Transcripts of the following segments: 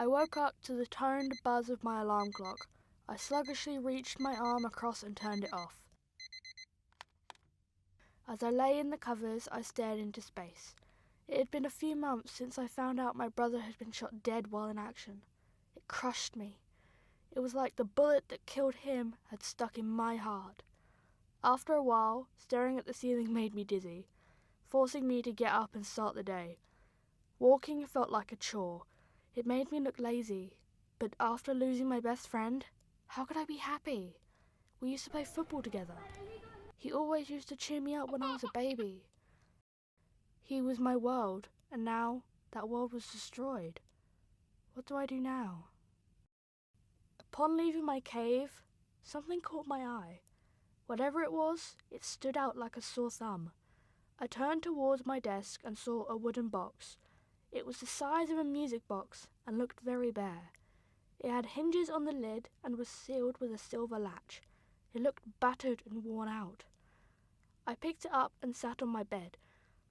I woke up to the toned buzz of my alarm clock. I sluggishly reached my arm across and turned it off. As I lay in the covers, I stared into space. It had been a few months since I found out my brother had been shot dead while in action. It crushed me. It was like the bullet that killed him had stuck in my heart. After a while, staring at the ceiling made me dizzy, forcing me to get up and start the day. Walking felt like a chore. It made me look lazy. But after losing my best friend, how could I be happy? We used to play football together. He always used to cheer me up when I was a baby. He was my world, and now that world was destroyed. What do I do now? Upon leaving my cave, something caught my eye. Whatever it was, it stood out like a sore thumb. I turned towards my desk and saw a wooden box. It was the size of a music box and looked very bare. It had hinges on the lid and was sealed with a silver latch. It looked battered and worn out. I picked it up and sat on my bed.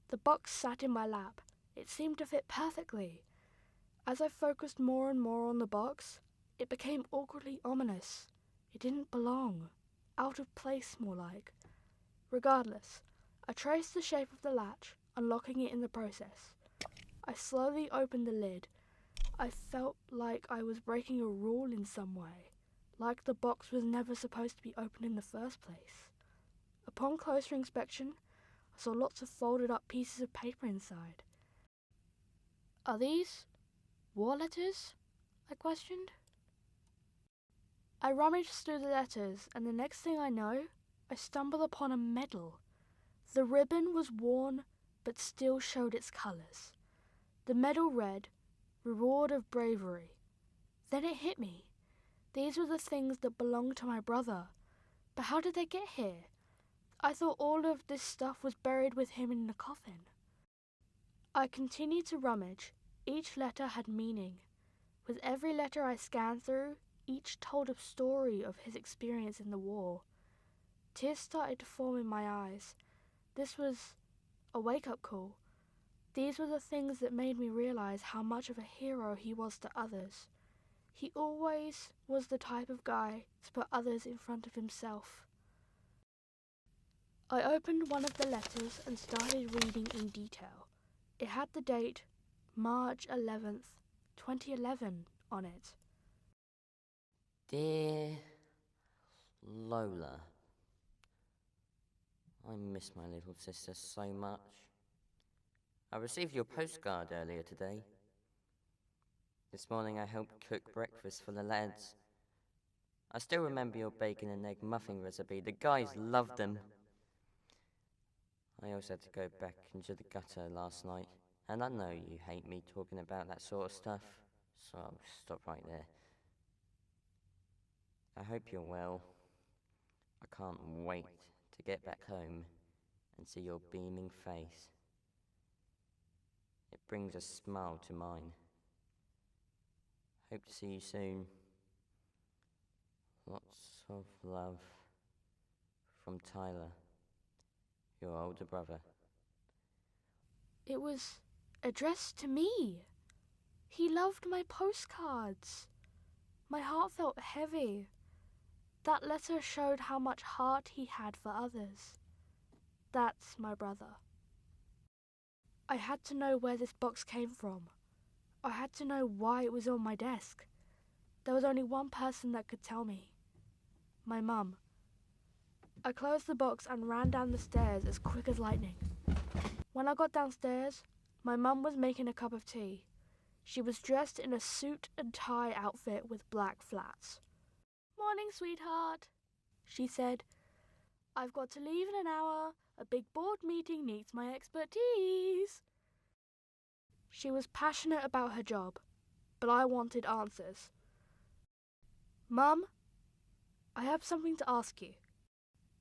The box sat in my lap. It seemed to fit perfectly. As I focused more and more on the box, it became awkwardly ominous. It didn't belong. Out of place, more like. Regardless, I traced the shape of the latch, unlocking it in the process. I slowly opened the lid. I felt like I was breaking a rule in some way, like the box was never supposed to be opened in the first place. Upon closer inspection, I saw lots of folded up pieces of paper inside. Are these war letters? I questioned. I rummaged through the letters, and the next thing I know, I stumbled upon a medal. The ribbon was worn, but still showed its colours. The medal read, "Reward of Bravery." Then it hit me. These were the things that belonged to my brother. But how did they get here? I thought all of this stuff was buried with him in the coffin. I continued to rummage. Each letter had meaning. With every letter I scanned through, each told a story of his experience in the war. Tears started to form in my eyes. This was a wake-up call. These were the things that made me realize how much of a hero he was to others. He always was the type of guy to put others in front of himself. I opened one of the letters and started reading in detail. It had the date March 11th, 2011 on it. Dear Lola, I miss my little sister so much. I received your postcard earlier today. This morning I helped cook breakfast for the lads. I still remember your bacon and egg muffin recipe. The guys loved them. I also had to go back into the gutter last night, and I know you hate me talking about that sort of stuff, so I'll stop right there. I hope you're well. I can't wait to get back home and see your beaming face. It brings a smile to mine. Hope to see you soon. Lots of love from Tyler, your older brother. It was addressed to me. He loved my postcards. My heart felt heavy. That letter showed how much heart he had for others. That's my brother. I had to know where this box came from. I had to know why it was on my desk. There was only one person that could tell me. My mum. I closed the box and ran down the stairs as quick as lightning. When I got downstairs, my mum was making a cup of tea. She was dressed in a suit and tie outfit with black flats. "Morning, sweetheart," she said. "I've got to leave in an hour. A big board meeting needs my expertise." She was passionate about her job, but I wanted answers. "Mum, I have something to ask you."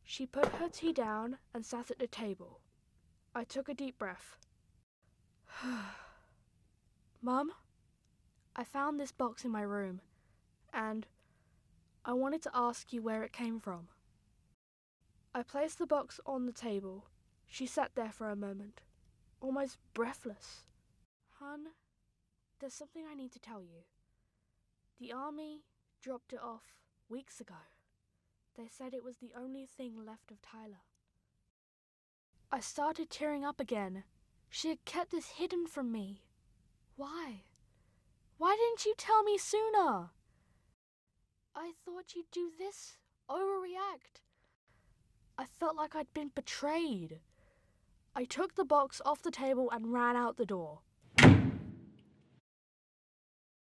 She put her tea down and sat at the table. I took a deep breath. "Mum, I found this box in my room, and I wanted to ask you where it came from." I placed the box on the table. She sat there for a moment, almost breathless. "Hun, there's something I need to tell you." The army dropped it off weeks ago. They said it was the only thing left of Tyler. I started tearing up again. She had kept this hidden from me. Why? Why didn't you tell me sooner? I thought you'd do this, overreact. I felt like I'd been betrayed. I took the box off the table and ran out the door.